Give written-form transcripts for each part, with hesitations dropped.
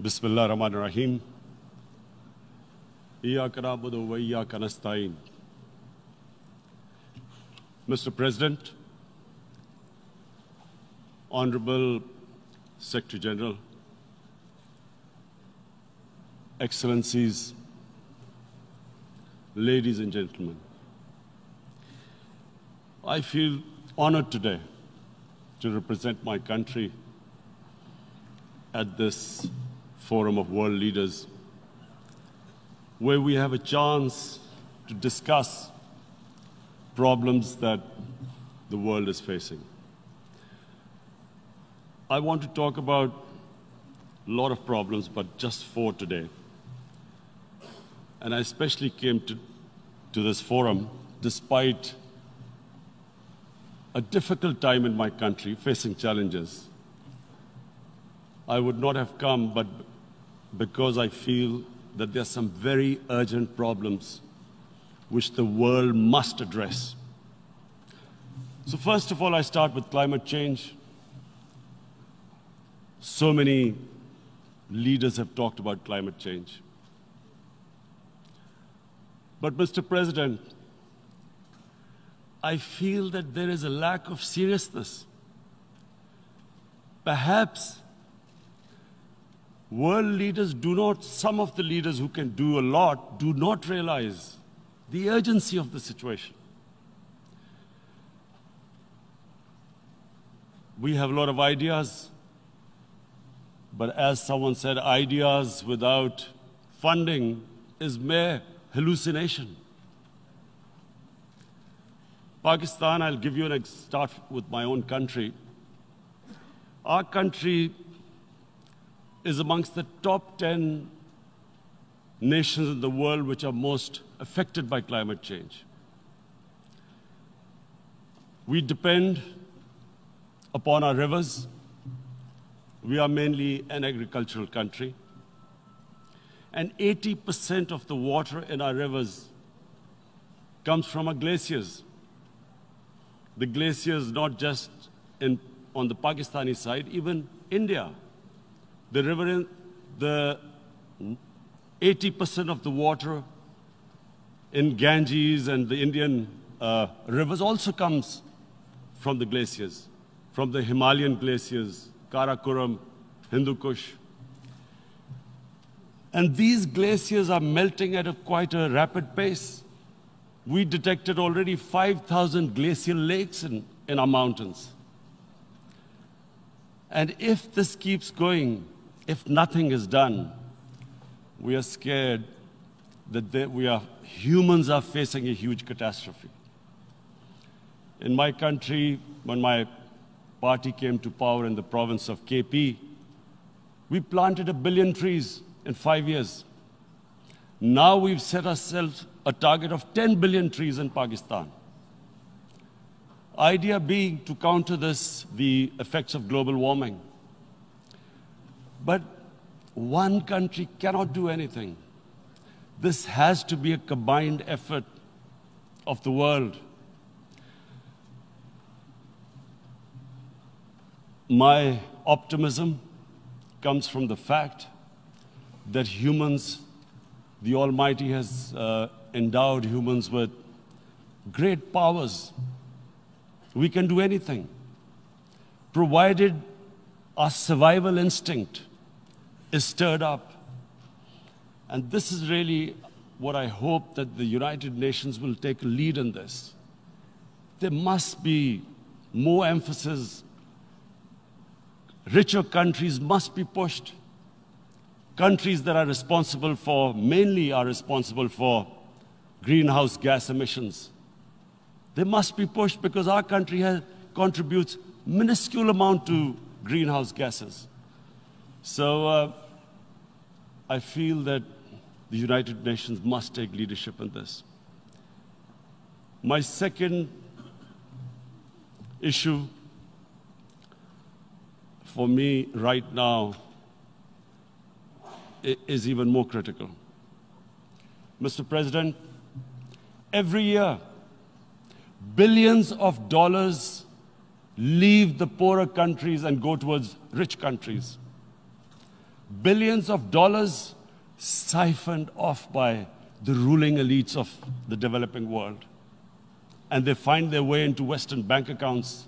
Bismillah ar-Rahman ar-Rahim. Iyyaka na'budu wa iyyaka nasta'in. Mr. President, Honorable Secretary General, Excellencies, ladies and gentlemen, I feel honored today to represent my country at this forum of world leaders, where we have a chance to discuss problems that the world is facing. I want to talk about a lot of problems, but just four today. And I especially came to this forum despite a difficult time in my country, facing challenges. I would not have come, but because I feel that there are some very urgent problems which the world must address. So first of all, I start with climate change. So many leaders have talked about climate change. But Mr. President, I feel that there is a lack of seriousness. Perhaps world leaders some of the leaders who can do a lot, do not realize the urgency of the situation. We have a lot of ideas, but as someone said, ideas without funding is mere hallucination. Pakistan, I'll give you start with my own country. Our country is amongst the top 10 nations in the world which are most affected by climate change. We depend upon our rivers. We are mainly an agricultural country. And 80% of the water in our rivers comes from our glaciers. The glaciers not just on the Pakistani side, even India. The river, the 80% of the water in Ganges and the Indian rivers also comes from the glaciers, from the Himalayan glaciers, Karakoram, Hindu Kush. And these glaciers are melting at quite a rapid pace. We detected already 5,000 glacial lakes in our mountains. And if this keeps going, if nothing is done, we are scared that humans are facing a huge catastrophe. In my country, when my party came to power in the province of KP, we planted 1 billion trees in 5 years. Now we've set ourselves a target of 10 billion trees in Pakistan. Idea being to counter the effects of global warming. But one country cannot do anything. This has to be a combined effort of the world. My optimism comes from the fact that humans, the Almighty has endowed humans with great powers. We can do anything, provided our survival instinct is stirred up. And this is really what I hope that the United Nations will take a lead in this. There must be more emphasis. Richer countries must be pushed. Countries that are responsible for, mainly are responsible for greenhouse gas emissions. They must be pushed because our country contributes minuscule amount to greenhouse gases. So I feel that the United Nations must take leadership in this. My second issue for me right now is even more critical. Mr. President, every year, billions of dollars leave the poorer countries and go towards rich countries. billions of dollars siphoned off by the ruling elites of the developing world. And they find their way into Western bank accounts,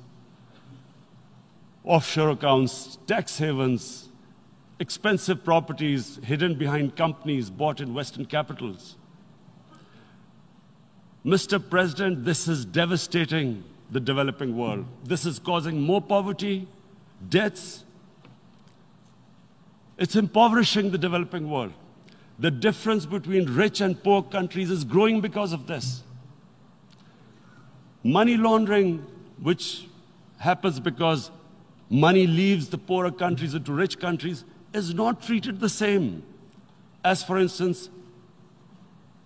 offshore accounts, tax havens, expensive properties hidden behind companies bought in Western capitals. Mr. President, this is devastating the developing world. This is causing more poverty, deaths. It's impoverishing the developing world. The difference between rich and poor countries is growing because of this. Money laundering, which happens because money leaves the poorer countries into rich countries, is not treated the same as, for instance,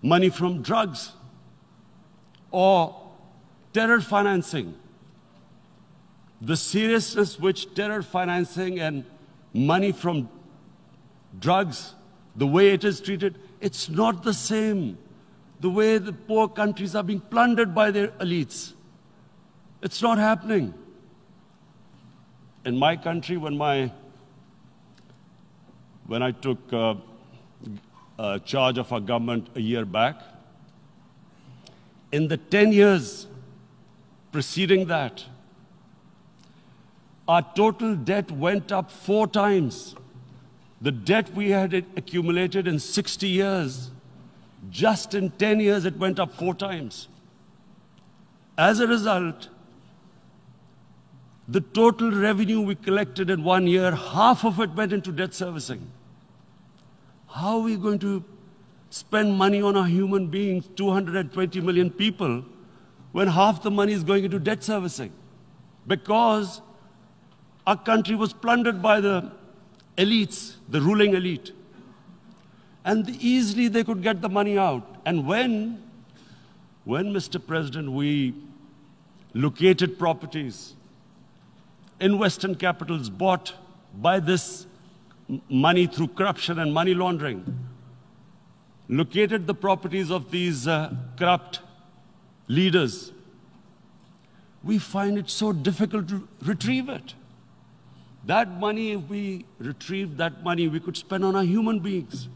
money from drugs or terror financing. The seriousness which terror financing and money from drugs, the way it is treated, it's not the same. The way the poor countries are being plundered by their elites. It's not happening. In my country, when I took charge of our government a year back, in the 10 years preceding that, our total debt went up 4 times. The debt we had accumulated in 60 years, just in 10 years, it went up 4 times. As a result, the total revenue we collected in 1 year, half of it went into debt servicing. How are we going to spend money on our human beings, 220 million people, when half the money is going into debt servicing? Because our country was plundered by the elites, the ruling elite. And easily they could get the money out. And when Mr. President, we located properties in Western capitals bought by this money through corruption and money laundering, located the properties of these corrupt leaders, we find it so difficult to retrieve it. That money, if we retrieved that money, we could spend on our human beings.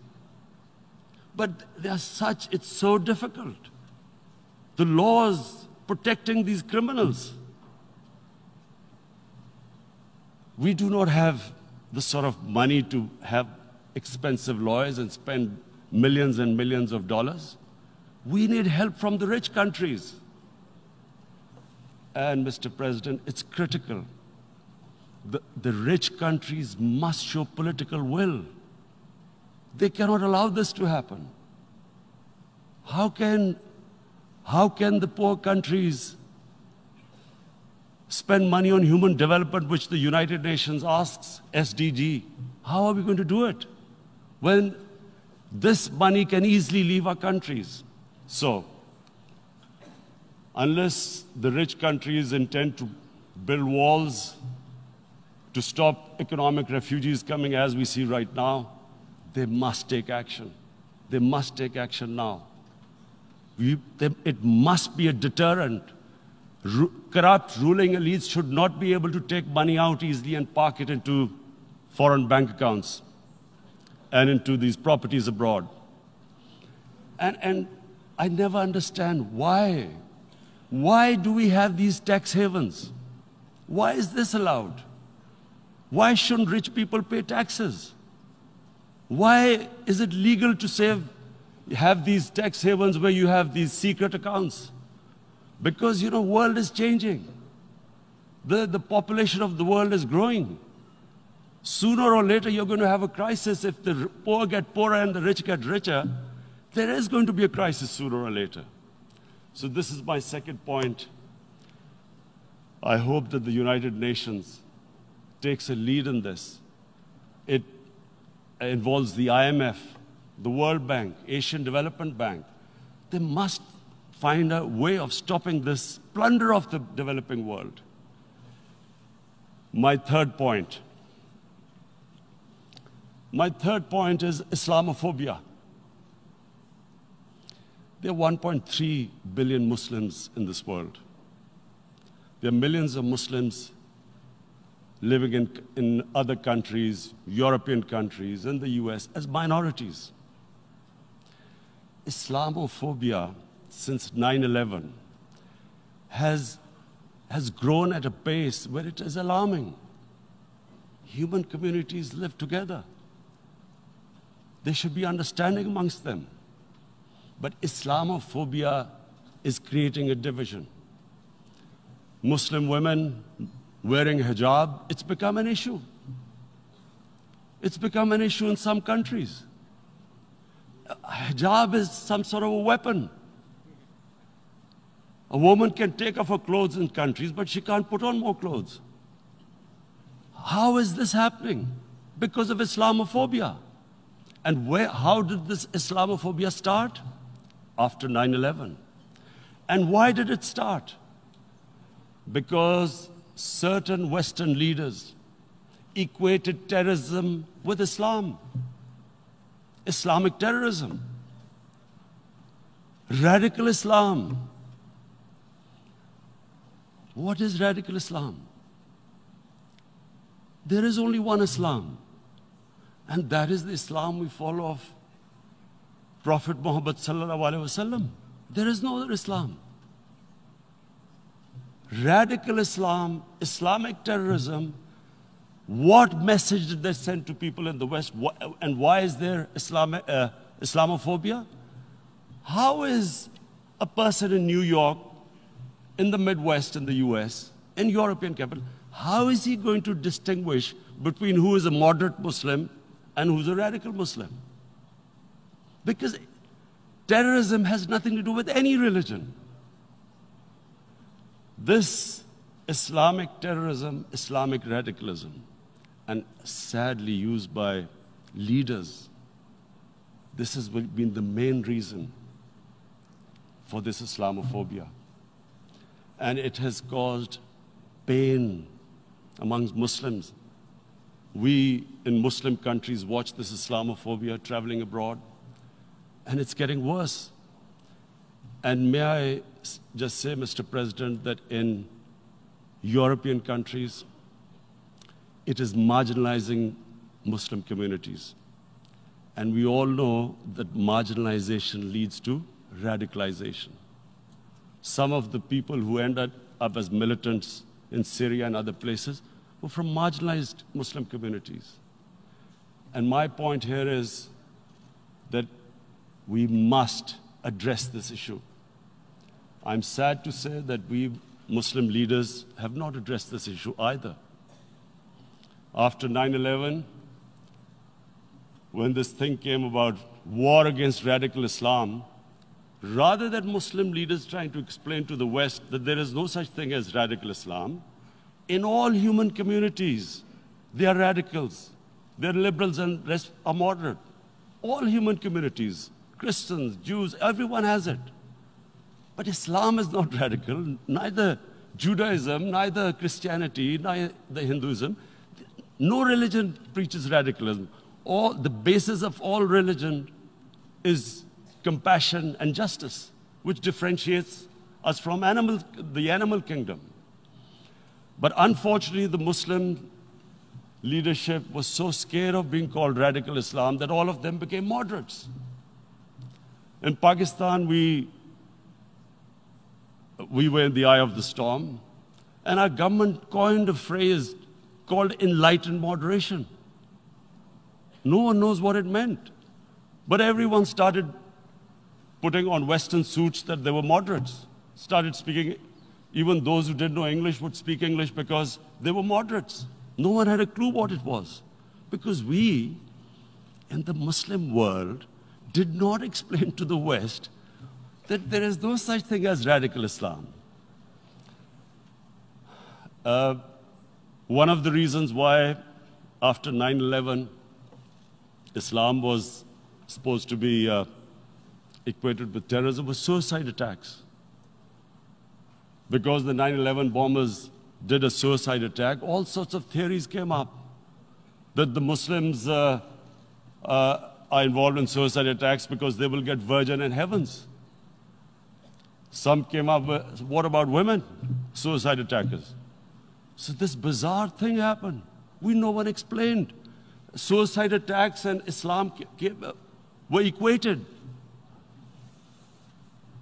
But it's so difficult. The laws protecting these criminals. We do not have the sort of money to have expensive lawyers and spend millions and millions of dollars. We need help from the rich countries. And Mr. President, it's critical. The rich countries must show political will. They cannot allow this to happen. How can the poor countries spend money on human development, which the United Nations asks, SDG? How are we going to do it when this money can easily leave our countries? So, unless the rich countries intend to build walls to stop economic refugees coming as we see right now, they must take action. They must take action now. It must be a deterrent. Corrupt ruling elites should not be able to take money out easily and park it into foreign bank accounts and into these properties abroad. And I never understand why. Why do we have these tax havens? Why is this allowed? Why shouldn't rich people pay taxes? Why is it legal to have these tax havens where you have these secret accounts? Because, the world is changing. The population of the world is growing. Sooner or later, you're going to have a crisis. If the poor get poorer and the rich get richer, there is going to be a crisis sooner or later. So this is my second point. I hope that the United Nations takes a lead in this. It involves the IMF, the World Bank, Asian Development Bank. They must find a way of stopping this plunder of the developing world. My third point is Islamophobia. There are 1.3 billion Muslims in this world. There are millions of Muslims living in other countries, European countries, in the US, as minorities. Islamophobia since 9/11 has grown at a pace where it is alarming. Human communities live together. There should be understanding amongst them. But Islamophobia is creating a division. Muslim women wearing hijab, it's become an issue. It's become an issue in some countries. Hijab is some sort of a weapon. A woman can take off her clothes in countries, but she can't put on more clothes. How is this happening? Because of Islamophobia. And how did this Islamophobia start? After 9/11. And why did it start? Because certain Western leaders equated terrorism with Islam. Islamic terrorism. Radical Islam. What is radical Islam? There is only one Islam. And that is the Islam we follow of Prophet Muhammad sallallahu alaihi wasallam. There is no other Islam. Radical Islam, Islamic terrorism, what message did they send to people in the West? And why is there Islamophobia? How is a person in New York, in the Midwest, in the US, in European capital, how is he going to distinguish between who is a moderate Muslim and who's a radical Muslim? Because terrorism has nothing to do with any religion. This Islamic terrorism, Islamic radicalism, and sadly used by leaders, this has been the main reason for this Islamophobia. And it has caused pain amongst Muslims. We in Muslim countries watch this Islamophobia traveling abroad, and it's getting worse. And may I just say, Mr. President, that in European countries, it is marginalizing Muslim communities. And we all know that marginalization leads to radicalization. Some of the people who ended up as militants in Syria and other places were from marginalized Muslim communities. And my point here is that we must address this issue. I'm sad to say that we Muslim leaders have not addressed this issue either. After 9/11, when this thing came about war against radical Islam, rather than Muslim leaders trying to explain to the West that there is no such thing as radical Islam, in all human communities, they are radicals. They're liberals and rest are moderate. All human communities, Christians, Jews, everyone has it. But Islam is not radical, neither Judaism, neither Christianity, neither Hinduism. No religion preaches radicalism. The basis of all religion is compassion and justice, which differentiates us from the animal kingdom. But unfortunately, the Muslim leadership was so scared of being called radical Islam that all of them became moderates. In Pakistan, we were in the eye of the storm, and our government coined a phrase called enlightened moderation. No one knows what it meant, but everyone started putting on Western suits that they were moderates, started speaking. Even those who didn't know English would speak English because they were moderates. No one had a clue what it was, because we, in the Muslim world, did not explain to the West that there is no such thing as radical Islam. One of the reasons why, after 9/11, Islam was supposed to be equated with terrorism was suicide attacks. Because the 9/11 bombers did a suicide attack, all sorts of theories came up that the Muslims are involved in suicide attacks because they will get virgin in heavens. Some came up with, what about women, suicide attackers? So this bizarre thing happened. No one explained. Suicide attacks and Islam were equated.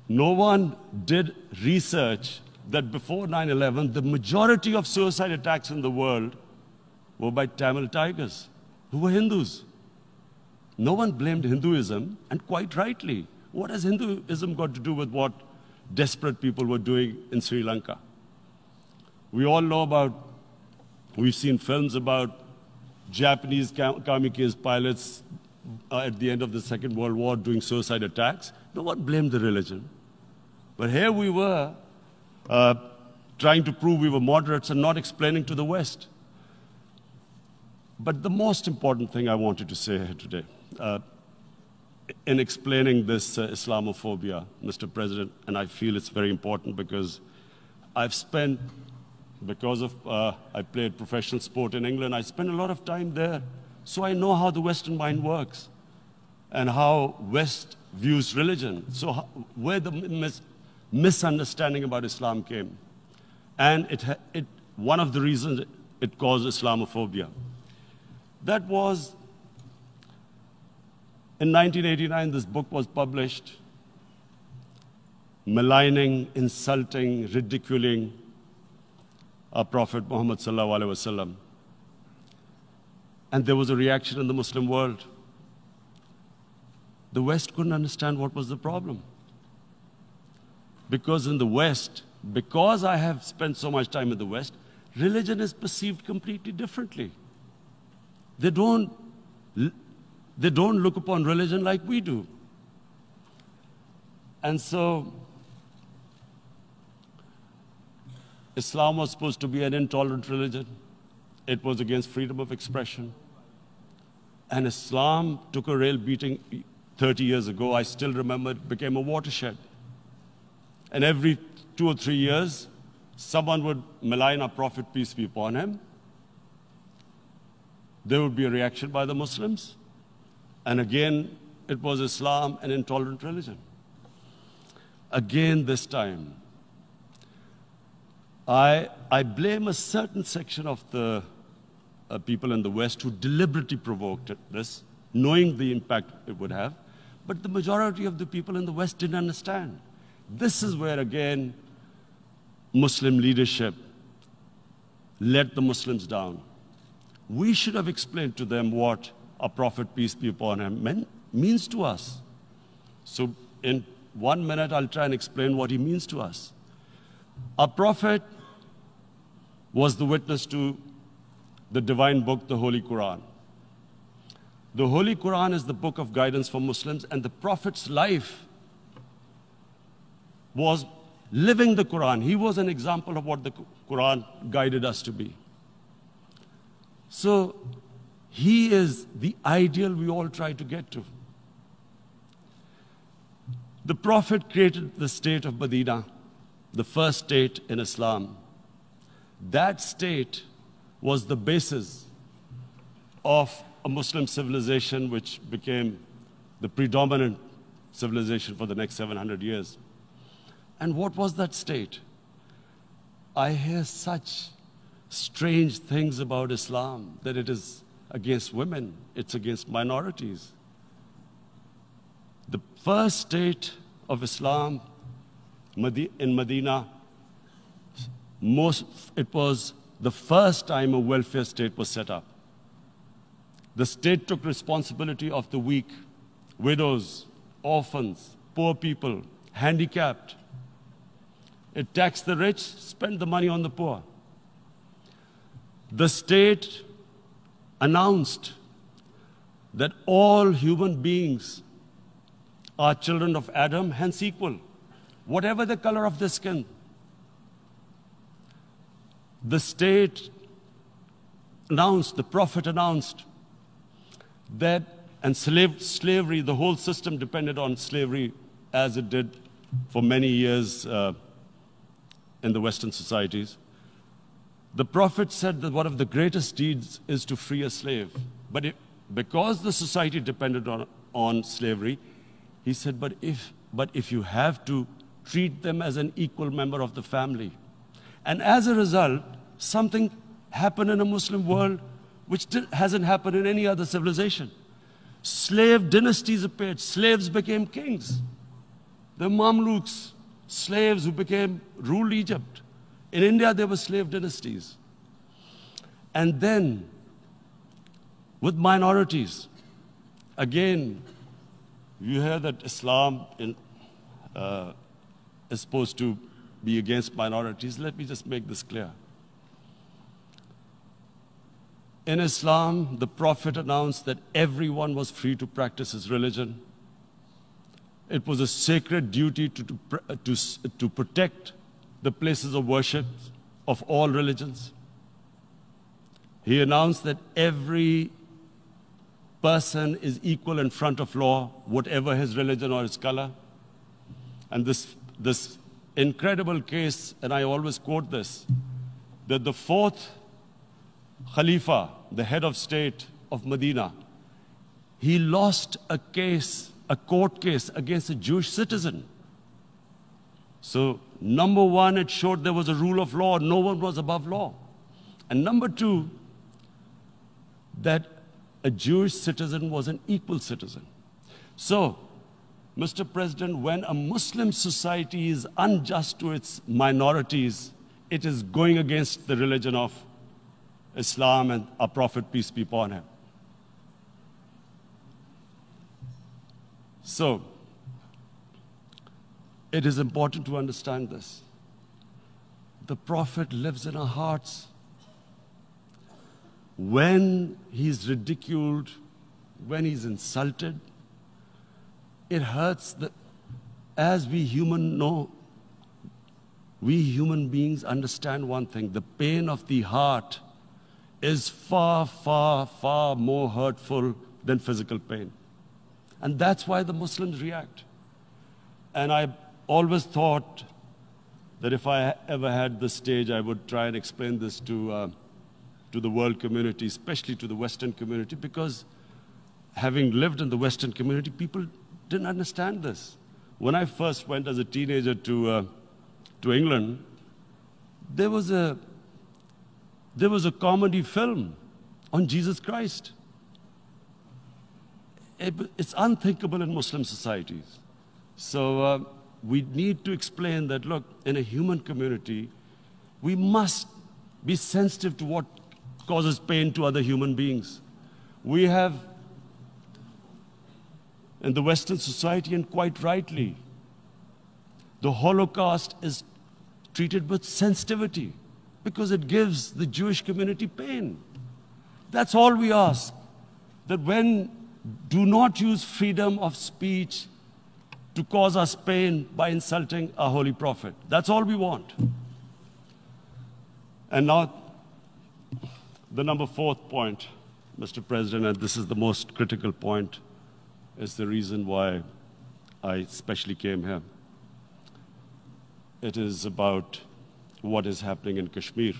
No one did research that before 9/11, the majority of suicide attacks in the world were by Tamil Tigers, who were Hindus. No one blamed Hinduism, and quite rightly. What has Hinduism got to do with what desperate people were doing in Sri Lanka? We all know we've seen films about Japanese kamikaze pilots at the end of the Second World War doing suicide attacks. No one blamed the religion. But here we were trying to prove we were moderates and not explaining to the West. But the most important thing I wanted to say here today, in explaining this Islamophobia, Mr. President, and I feel it's very important because I played professional sport in England, I spent a lot of time there, so I know how the Western mind works and how West views religion. So where the misunderstanding about Islam came. And one of the reasons it caused Islamophobia. That was, in 1989, this book was published, maligning, insulting, ridiculing our Prophet Muhammad sallallahu alaihi wasallam. And there was a reaction in the Muslim world. The West couldn't understand what was the problem. Because in the West, because I have spent so much time in the West, religion is perceived completely differently. They don't look upon religion like we do. And so, Islam was supposed to be an intolerant religion. It was against freedom of expression. And Islam took a real beating 30 years ago. I still remember it became a watershed. And every 2 or 3 years, someone would malign our Prophet, peace be upon him. There would be a reaction by the Muslims. And again, it was Islam, an intolerant religion. Again, this time, I blame a certain section of the people in the West who deliberately provoked this, knowing the impact it would have. But the majority of the people in the West didn't understand. This is where, again, Muslim leadership let the Muslims down. We should have explained to them what our Prophet, peace be upon him, means to us. So in 1 minute, I'll try and explain what he means to us. Our Prophet was the witness to the divine book, the Holy Quran. The Holy Quran is the book of guidance for Muslims, and the Prophet's life was living the Quran. He was an example of what the Quran guided us to be. So he is the ideal we all try to get to. The Prophet created the state of Medina, the first state in Islam. That state was the basis of a Muslim civilization which became the predominant civilization for the next 700 years. And what was that state? I hear such strange things about Islam, that it is against women, it's against minorities. The first state of Islam in Medina, it was the first time a welfare state was set up. The state took responsibility of the weak, widows, orphans, poor people, handicapped. It taxed the rich, spent the money on the poor. The state announced that all human beings are children of Adam, hence equal, whatever the color of their skin. The state announced, the Prophet announced that, and slavery, the whole system depended on slavery as it did for many years in the Western societies. The Prophet said that one of the greatest deeds is to free a slave. But because the society depended on slavery, he said, but if you have to, treat them as an equal member of the family. And as a result, something happened in a Muslim world which hasn't happened in any other civilization. Slave dynasties appeared. Slaves became kings. The Mamluks, slaves who ruled Egypt. In India, there were slave dynasties. And then, with minorities, again, you hear that Islam is supposed to be against minorities. Let me just make this clear. In Islam, the Prophet announced that everyone was free to practice his religion. It was a sacred duty to protect the places of worship of all religions. He announced that every person is equal in front of law, whatever his religion or his color. And this incredible case, and I always quote this, that the fourth Khalifa, the head of state of Medina, he lost a court case against a Jewish citizen. So, number one, it showed there was a rule of law, no one was above law. And number two, that a Jewish citizen was an equal citizen. So, Mr. President, when a Muslim society is unjust to its minorities, it is going against the religion of Islam and our Prophet, peace be upon him. So, it is important to understand this. The Prophet lives in our hearts. When he's ridiculed, when he's insulted, it hurts. As we human beings understand one thing, the pain of the heart is far, far, far more hurtful than physical pain. And that's why the Muslims react. And I always thought that if I ever had the stage, I would try and explain this to the world community, especially to the Western community, because having lived in the Western community, people didn't understand this. When I first went as a teenager to England, there was a comedy film on Jesus Christ. It's unthinkable in Muslim societies. So we need to explain that, look, in a human community, we must be sensitive to what causes pain to other human beings. We have, in the Western society, and quite rightly, the Holocaust is treated with sensitivity because it gives the Jewish community pain. That's all we ask. That do not use freedom of speech to cause us pain by insulting our Holy Prophet. That's all we want. And now, the number fourth point, Mr. President, and this is the most critical point, is the reason why I especially came here. It is about what is happening in Kashmir.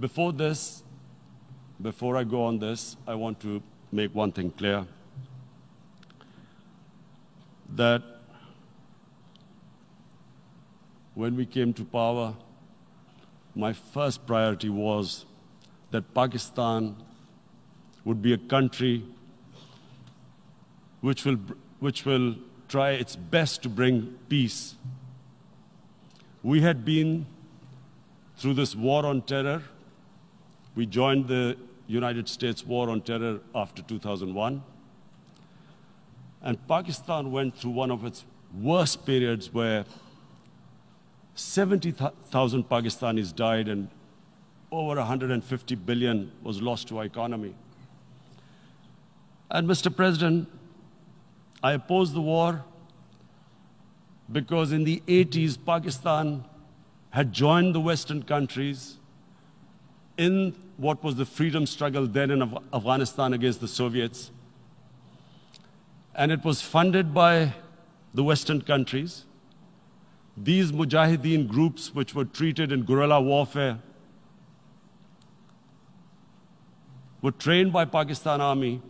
Before I go on this, I want to make one thing clear, that when we came to power, my first priority was that Pakistan would be a country which will try its best to bring peace. We had been through this war on terror. We joined the United States war on terror after 2001. And Pakistan went through one of its worst periods where 70,000 Pakistanis died and over 150 billion was lost to our economy. And Mr. President, I opposed the war because in the 80s, Pakistan had joined the Western countries in what was the freedom struggle then in Afghanistan against the Soviets. And it was funded by the Western countries. These Mujahideen groups, which were treated in guerrilla warfare, were trained by Pakistan Army,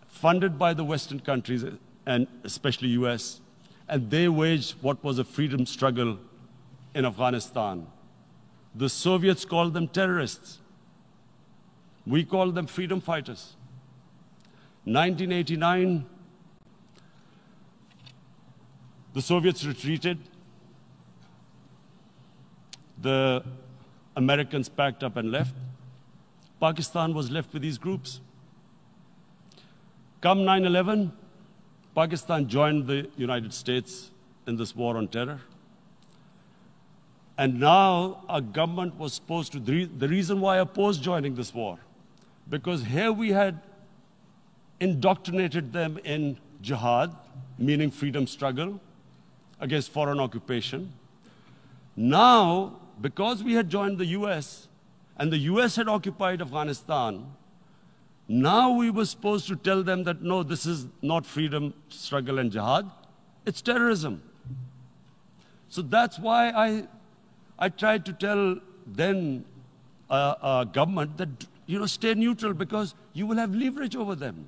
funded by the Western countries, and especially US, and they waged what was a freedom struggle in Afghanistan The Soviets called them terrorists. We called them freedom fighters. 1989, the Soviets retreated. The Americans packed up and left. Pakistan was left with these groups. Come 9/11, Pakistan joined the United States in this war on terror. And now our government was supposed to, the reason why I opposed joining this war, because here we had indoctrinated them in jihad, meaning freedom struggle against foreign occupation. Now, because we had joined the US, and the US had occupied Afghanistan, now we were supposed to tell them that, no, this is not freedom struggle and jihad, it's terrorism. So that's why I tried to tell then government that, stay neutral, because you will have leverage over them.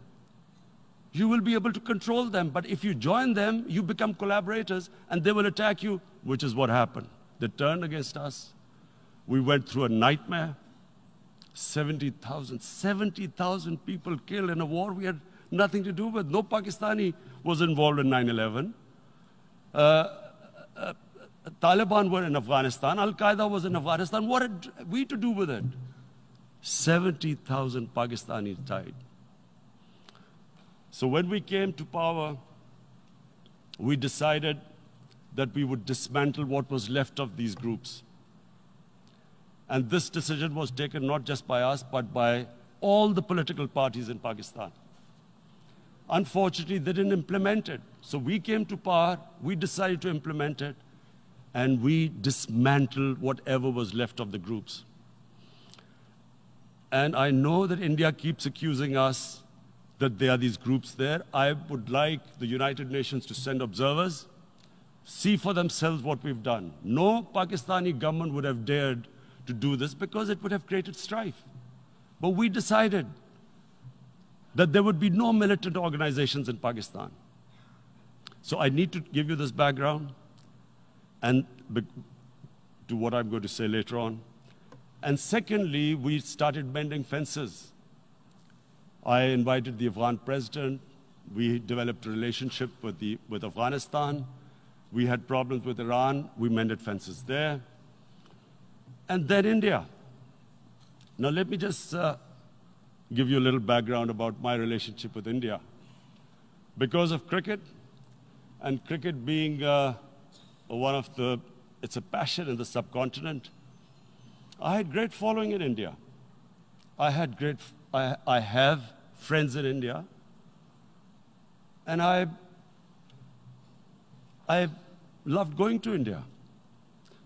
You will be able to control them. But if you join them, you become collaborators, and they will attack you, which is what happened. They turned against us. We went through a nightmare. 70,000 people killed in a war we had nothing to do with. No Pakistani was involved in 9/11. Taliban were in Afghanistan. Al-Qaeda was in Afghanistan. What had we to do with it? 70,000 Pakistanis died. So when we came to power, we decided that we would dismantle what was left of these groups. And this decision was taken not just by us, but by all the political parties in Pakistan. Unfortunately, they didn't implement it. So we came to power, we decided to implement it, and we dismantled whatever was left of the groups. And I know that India keeps accusing us that there are these groups there. I would like the United Nations to send observers, see for themselves what we've done. No Pakistani government would have dared to do this because it would have created strife. But we decided that there would be no militant organizations in Pakistan. So I need to give you this background and to what I'm going to say later on. And secondly, we started mending fences. I invited the Afghan president. We developed a relationship with Afghanistan. We had problems with Iran. We mended fences there. And then India. Now let me just give you a little background about my relationship with India. Because of cricket, and cricket being it's a passion in the subcontinent, I had great following in India. I have friends in India, and I loved going to India.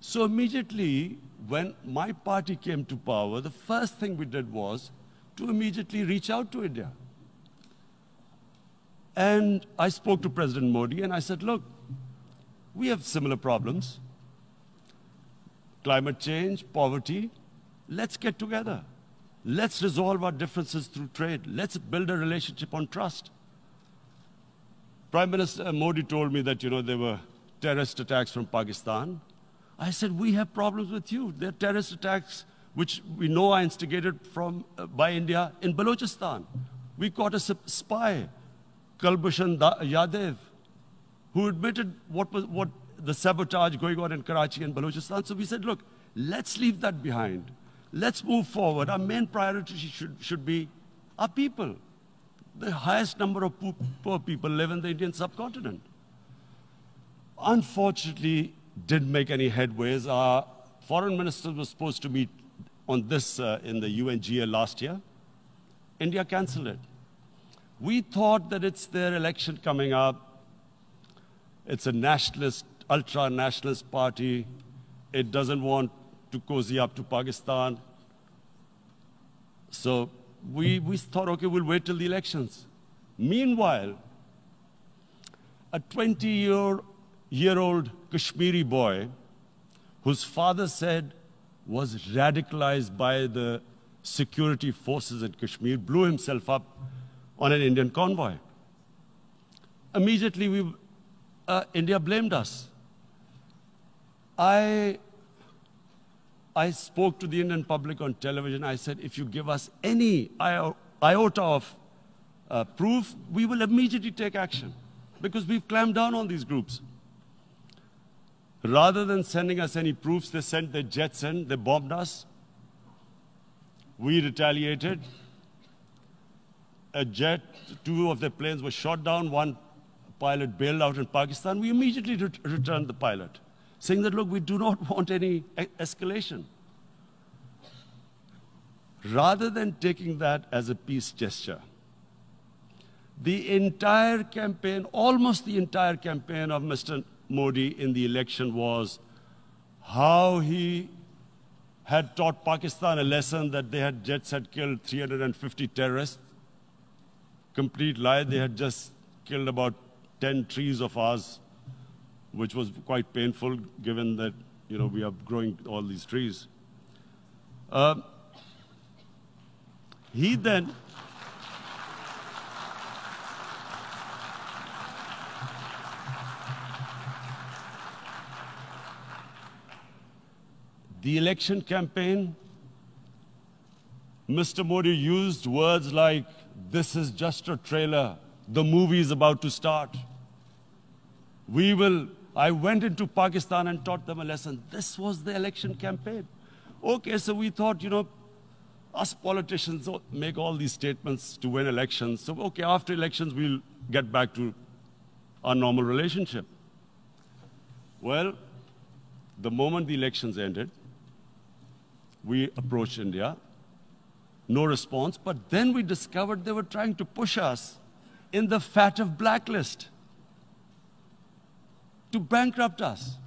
So immediately, when my party came to power, the first thing we did was to immediately reach out to India. And I spoke to President Modi, and I said, look, we have similar problems. Climate change, poverty, let's get together. Let's resolve our differences through trade. Let's build a relationship on trust. Prime Minister Modi told me that, there were terrorist attacks from Pakistan. I said, we have problems with you. There are terrorist attacks which we know are instigated by India in Balochistan. We caught a spy, Kulbhushan Yadav, who admitted what the sabotage going on in Karachi and Balochistan. So we said, look, let's leave that behind. Let's move forward. Our main priority should be our people. The highest number of poor people live in the Indian subcontinent. Unfortunately, didn't make any headways. Our foreign minister was supposed to meet on this in the UNGA last year. India canceled it. We thought that it's their election coming up. It's a nationalist, ultra-nationalist party. It doesn't want to cozy up to Pakistan. So we thought, okay, we'll wait till the elections. Meanwhile, a 20-year-old Kashmiri boy, whose father said was radicalized by the security forces in Kashmir, blew himself up on an Indian convoy. Immediately, India blamed us. I I spoke to the Indian public on television. I said, if you give us any iota of proof, we will immediately take action because we've clamped down on these groups. Rather than sending us any proofs, they sent their jets in, they bombed us. We retaliated. A jet, 2 of their planes were shot down, 1 pilot bailed out in Pakistan. We immediately returned the pilot, saying that, look, we do not want any escalation. Rather than taking that as a peace gesture, the entire campaign, almost the entire campaign of Mr. Modi in the election was how he had taught Pakistan a lesson that they had jets had killed 350 terrorists. Complete lie. They had just killed about 10 trees of ours, which was quite painful given that, we are growing all these trees. He then the election campaign, Mr. Modi used words like, this is just a trailer. The movie is about to start. I went into Pakistan and taught them a lesson. This was the election campaign. Okay, so we thought, us politicians make all these statements to win elections. So, okay, after elections, we'll get back to our normal relationship. Well, the moment the elections ended, we approached India. No response, but then we discovered they were trying to push us in the fat of blacklist to bankrupt us.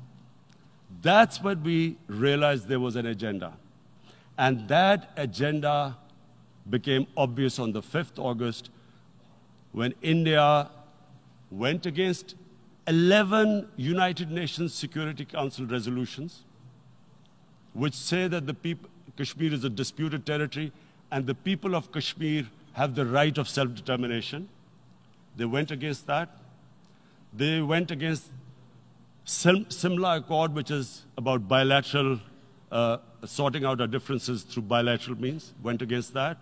That's when we realized there was an agenda. And that agenda became obvious on the 5th August when India went against 11 United Nations Security Council resolutions, which say that Kashmir is a disputed territory and the people of Kashmir have the right of self-determination. They went against that. They went against Simla Accord, which is about bilateral, sorting out our differences through bilateral means, went against that.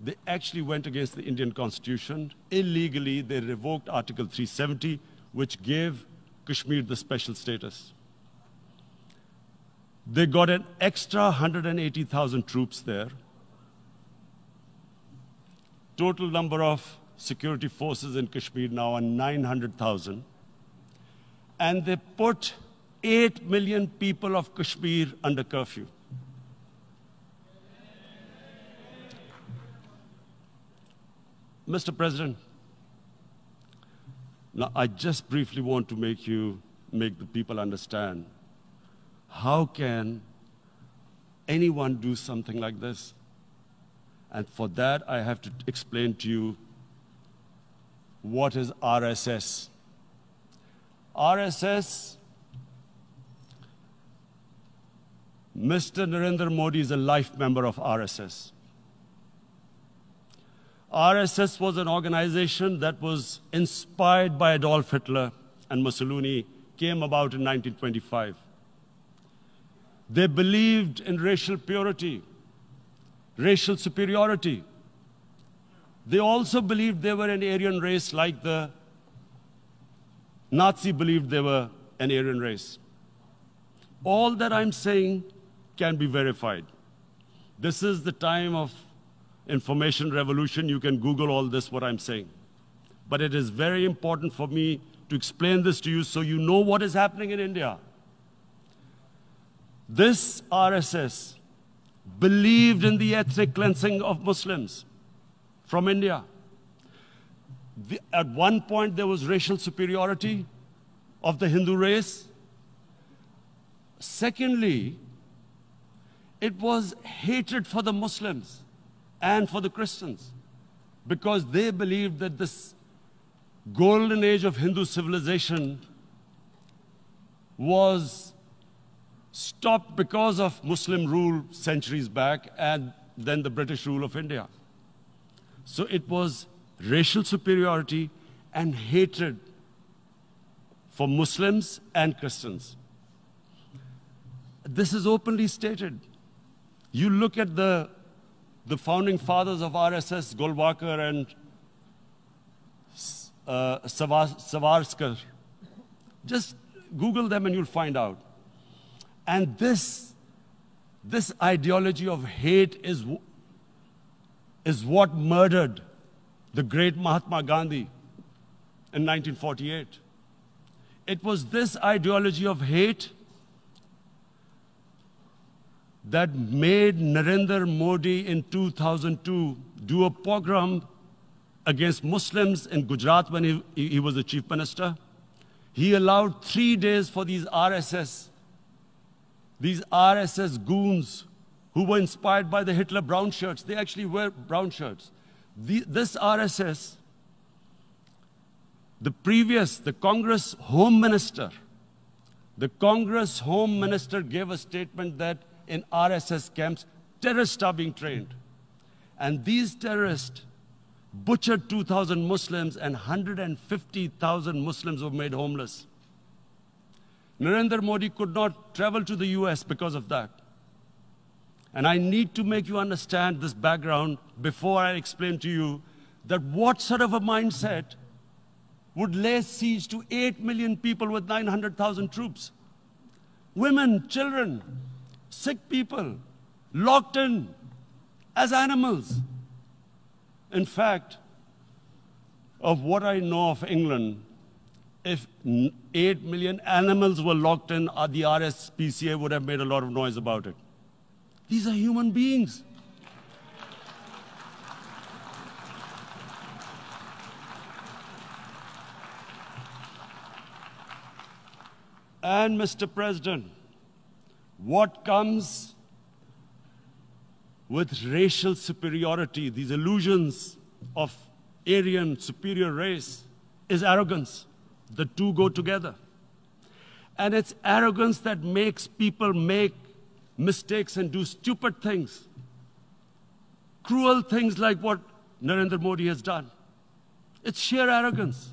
They actually went against the Indian Constitution. Illegally, they revoked Article 370, which gave Kashmir the special status. They got an extra 180,000 troops there. Total number of security forces in Kashmir now are 900,000. And they put 8 million people of Kashmir under curfew. Mr. President, now I just briefly want to make the people understand, how can anyone do something like this? And for that, I have to explain to you what is RSS. RSS, Mr. Narendra Modi is a life member of RSS. RSS was an organization that was inspired by Adolf Hitler and Mussolini, came about in 1925. They believed in racial purity, racial superiority. They also believed they were an Aryan race like the Nazi believed they were an Aryan race. All that I'm saying can be verified. This is the time of information revolution. You can Google all this, what I'm saying. But it is very important for me to explain this to you so you know what is happening in India. This RSS believed in the ethnic cleansing of Muslims from India. At one point, there was racial superiority of the Hindu race. Secondly, it was hatred for the Muslims and for the Christians, because they believed that this golden age of Hindu civilization was stopped because of Muslim rule centuries back and then the British rule of India. So it was racial superiority and hatred for Muslims and Christians. This is openly stated. You look at the founding fathers of RSS, Golwalkar and Savarkar. Just Google them and you'll find out. And this ideology of hate is what murdered the great Mahatma Gandhi in 1948. It was this ideology of hate that made Narendra Modi in 2002 do a pogrom against Muslims in Gujarat when he was the chief minister. He allowed 3 days for these RSS goons who were inspired by the Hitler brown shirts. They actually wear brown shirts. This RSS, the Congress Home Minister gave a statement that in RSS camps, terrorists are being trained. And these terrorists butchered 2,000 Muslims and 150,000 Muslims were made homeless. Narendra Modi could not travel to the US because of that. And I need to make you understand this background before I explain to you that what sort of a mindset would lay siege to 8 million people with 900,000 troops. Women, children, sick people, locked in as animals. In fact, of what I know of England, if 8 million animals were locked in, the RSPCA would have made a lot of noise about it. These are human beings. And Mr. President, what comes with racial superiority, these illusions of Aryan superior race, is arrogance. The two go together. And it's arrogance that makes people make mistakes and do stupid things. Cruel things like what Narendra Modi has done. It's sheer arrogance.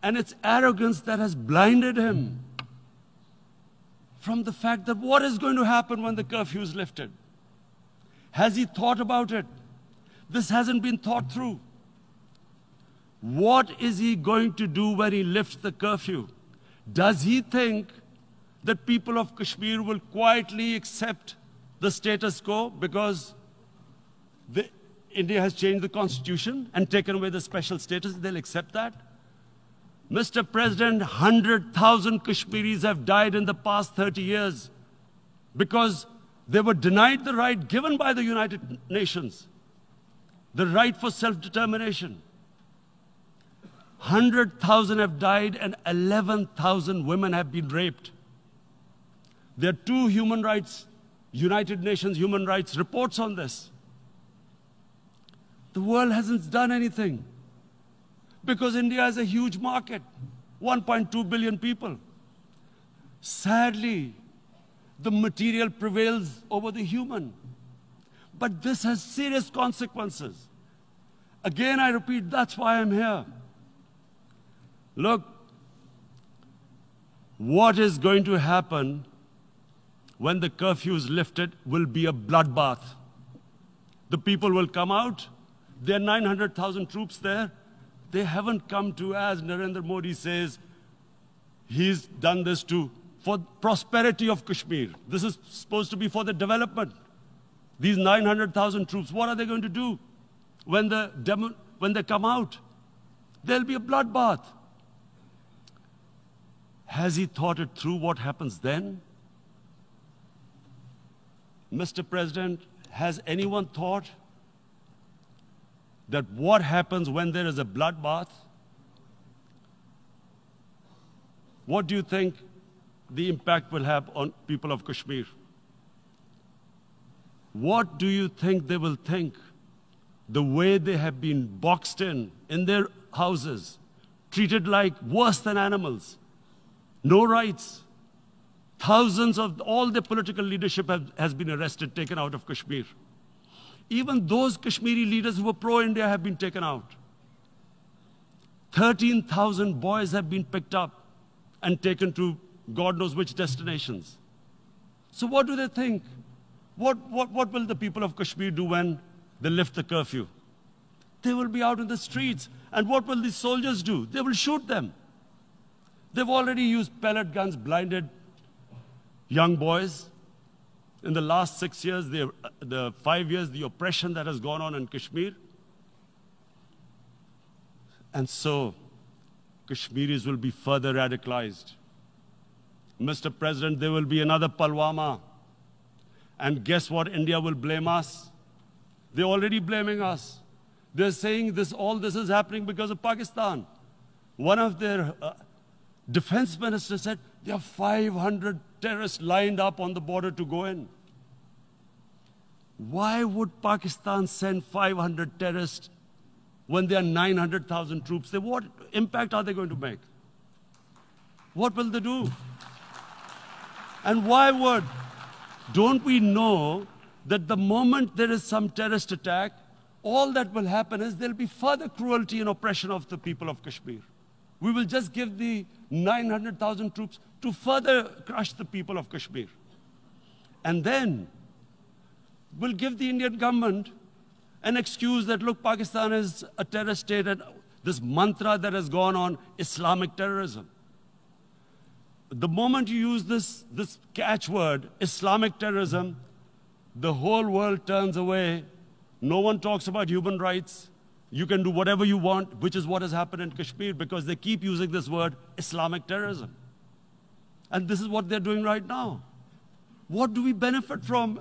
And it's arrogance that has blinded him from the fact that what is going to happen when the curfew is lifted. Has he thought about it? This hasn't been thought through. What is he going to do when he lifts the curfew? Does he think that people of Kashmir will quietly accept the status quo because India has changed the constitution and taken away the special status? They'll accept that? Mr. President, 100,000 Kashmiris have died in the past 30 years because they were denied the right given by the United Nations, the right for self-determination. 100,000 have died and 11,000 women have been raped. There are 2 United Nations human rights reports on this. The world hasn't done anything because India is a huge market, 1.2 billion people. Sadly, the material prevails over the human. But this has serious consequences. Again, I repeat, that's why I'm here. Look, what is going to happen when the curfew is lifted will be a bloodbath. The people will come out. There are 900,000 troops there. They haven't come to, as Narendra Modi says, he's done this for prosperity of Kashmir. This is supposed to be for the development. These 900,000 troops, what are they going to do when they come out? There'll be a bloodbath. Has he thought it through what happens then? Mr. President, has anyone thought that what happens when there is a bloodbath? What do you think the impact will have on people of Kashmir? What do you think they will think? The way they have been boxed in their houses, treated like worse than animals, no rights. Thousands of all the political leadership has been arrested, taken out of Kashmir. Even those Kashmiri leaders who were pro-India have been taken out. 13,000 boys have been picked up and taken to God knows which destinations. So what do they think? What will the people of Kashmir do when they lift the curfew? They will be out in the streets. And what will these soldiers do? They will shoot them. They've already used pellet guns, blinded young boys. In the last 6 years, the 5 years, the oppression that has gone on in Kashmir. And so, Kashmiris will be further radicalized. Mr. President, there will be another Pulwama. And guess what? India will blame us. They're already blaming us. They're saying all this is happening because of Pakistan. One of their defense ministers said, there are 500 terrorists lined up on the border to go in. Why would Pakistan send 500 terrorists when there are 900,000 troops? What impact are they going to make? What will they do? And why would? Don't we know that the moment there is some terrorist attack, all that will happen is there'll be further cruelty and oppression of the people of Kashmir. We will just give the 900,000 troops to further crush the people of Kashmir. And then we'll give the Indian government an excuse that, look, Pakistan is a terrorist state, and this mantra that has gone on, Islamic terrorism. The moment you use this catchword, Islamic terrorism, the whole world turns away. No one talks about human rights. You can do whatever you want, which is what has happened in Kashmir, because they keep using this word, Islamic terrorism. And this is what they're doing right now. What do we benefit from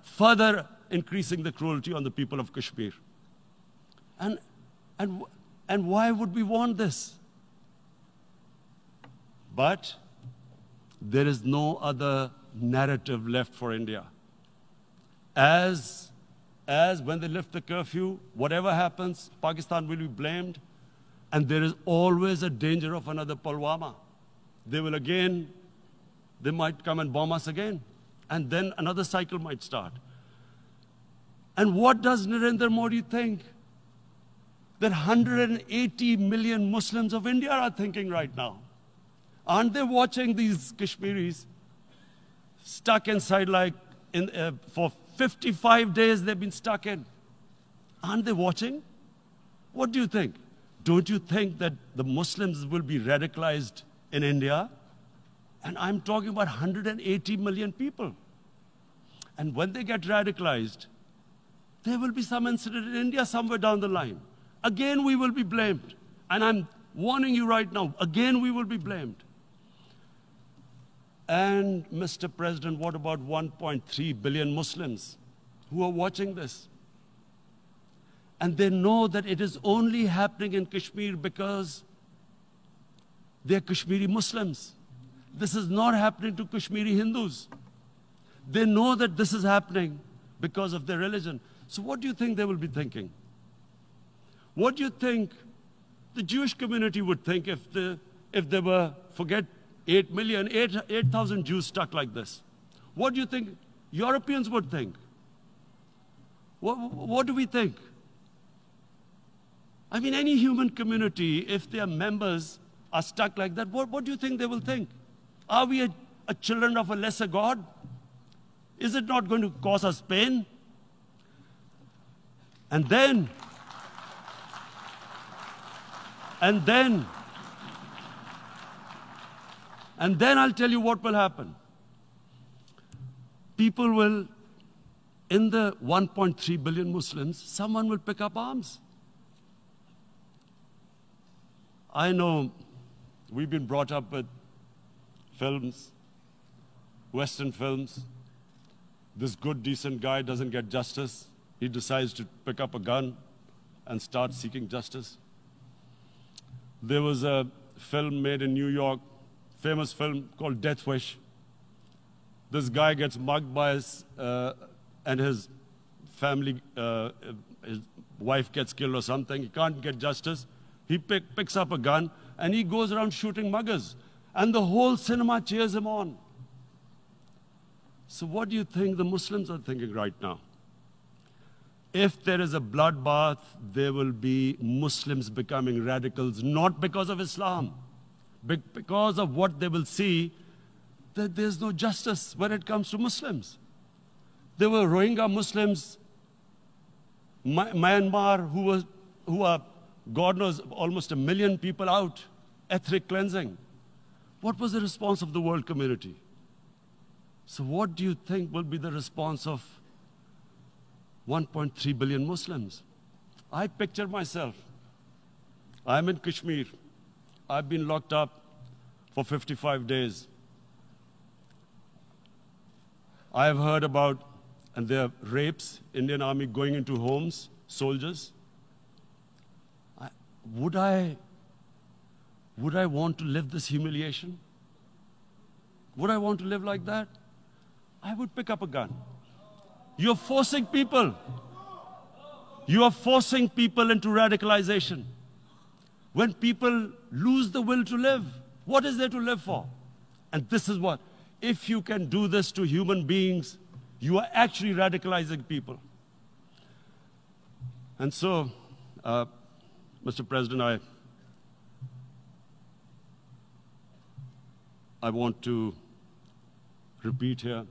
further increasing the cruelty on the people of Kashmir? And why would we want this? But there is no other narrative left for India. As when they lift the curfew, whatever happens, Pakistan will be blamed, and there is always a danger of another Pulwama. They might come and bomb us again, and then another cycle might start. And what does Narendra Modi think? That 180 million Muslims of India are thinking right now. Aren't they watching these Kashmiris stuck inside for 55 days they've been stuck in? Aren't they watching? What do you think? Don't you think that the Muslims will be radicalized in India? And I'm talking about 180 million people. And when they get radicalized, there will be some incident in India somewhere down the line. Again, we will be blamed. And I'm warning you right now, again, we will be blamed. And, Mr. President, what about 1.3 billion Muslims who are watching this? And they know that it is only happening in Kashmir because they're Kashmiri Muslims. This is not happening to Kashmiri Hindus. They know that this is happening because of their religion. So what do you think they will be thinking? What do you think the Jewish community would think if they were, forget 8,000 Jews stuck like this? What do you think Europeans would think? What do we think? I mean, any human community, if their members are stuck like that, what do you think they will think? Are we a children of a lesser God? Is it not going to cause us pain? And then I'll tell you what will happen. People will, in the 1.3 billion Muslims, someone will pick up arms. I know we've been brought up with films, Western films. This good, decent guy doesn't get justice. He decides to pick up a gun and start seeking justice. There was a film made in New York, famous film called Death Wish. This guy gets mugged by and his family, his wife gets killed or something. He can't get justice. He picks up a gun and he goes around shooting muggers. And the whole cinema cheers him on. So what do you think the Muslims are thinking right now? If there is a bloodbath, there will be Muslims becoming radicals, not because of Islam, but because of what they will see that there's no justice when it comes to Muslims. There were Rohingya Muslims, Myanmar, who are, God knows, almost 1 million people out, ethnic cleansing. What was the response of the world community? So what do you think will be the response of 1.3 billion Muslims? I picture myself. I'm in Kashmir. I've been locked up for 55 days. I've heard about, and there are rapes, Indian Army going into homes, soldiers. Would I want to live this humiliation? Would I want to live like that? I would pick up a gun. You're forcing people. You are forcing people into radicalization. When people lose the will to live, what is there to live for? And this is what, if you can do this to human beings, you are actually radicalizing people. And so, Mr. President, I want to repeat here,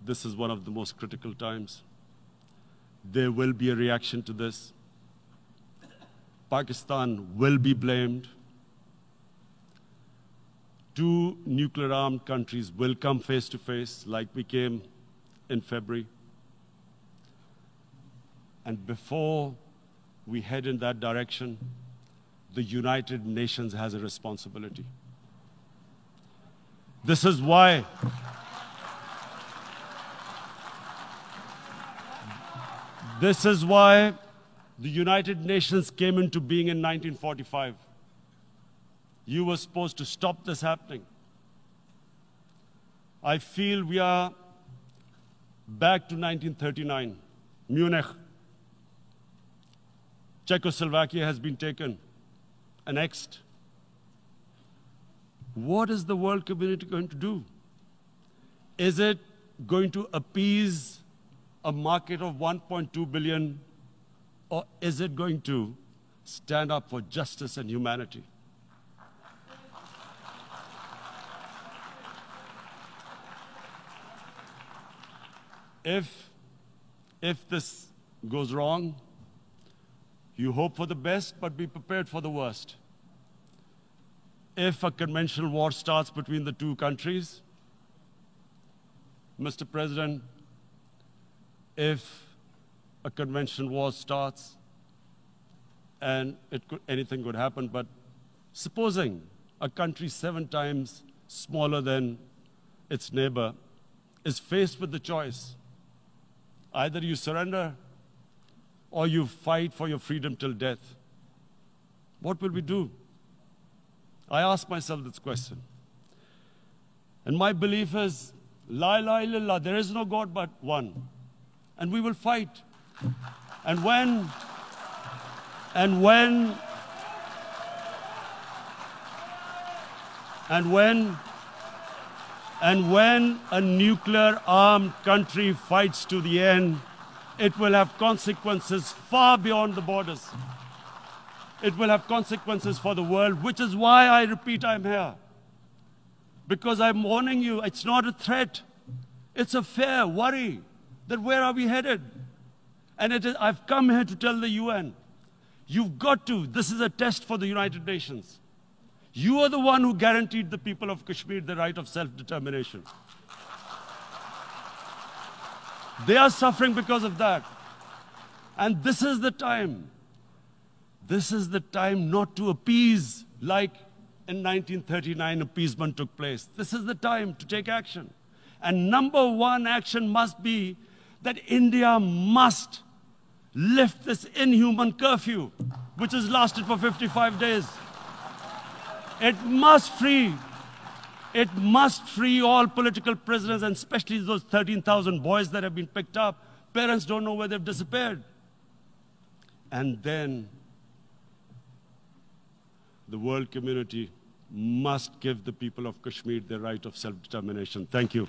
this is one of the most critical times. There will be a reaction to this. Pakistan will be blamed. 2 nuclear-armed countries will come face to face like we came in February. And before we head in that direction, the United Nations has a responsibility. This is why the United Nations came into being in 1945. You were supposed to stop this happening. I feel we are back to 1939, Munich. Czechoslovakia has been taken, annexed. What is the world community going to do? Is it going to appease a market of 1.2 billion, or is it going to stand up for justice and humanity? If this goes wrong, you hope for the best, but be prepared for the worst. If a conventional war starts between the 2 countries, Mr. President, if a conventional war starts, and anything could happen, but supposing a country 7 times smaller than its neighbor is faced with the choice, either you surrender or you fight for your freedom till death, what will we do? I ask myself this question. And my belief is, La ilaha illallah, there is no God but one. And we will fight. And when a nuclear-armed country fights to the end, it will have consequences far beyond the borders. It will have consequences for the world, which is why I repeat I'm here. Because I'm warning you, it's not a threat. It's a fair worry that where are we headed? And I've come here to tell the UN, you've got to, this is a test for the United Nations. You are the one who guaranteed the people of Kashmir the right of self-determination. They are suffering because of that. And this is the time. This is the time not to appease like in 1939 appeasement took place. This is the time to take action. And number 1 action must be that India must lift this inhuman curfew, which has lasted for 55 days. It must free all political prisoners, and especially those 13,000 boys that have been picked up. Parents don't know where they've disappeared. And then the world community must give the people of Kashmir their right of self-determination. Thank you.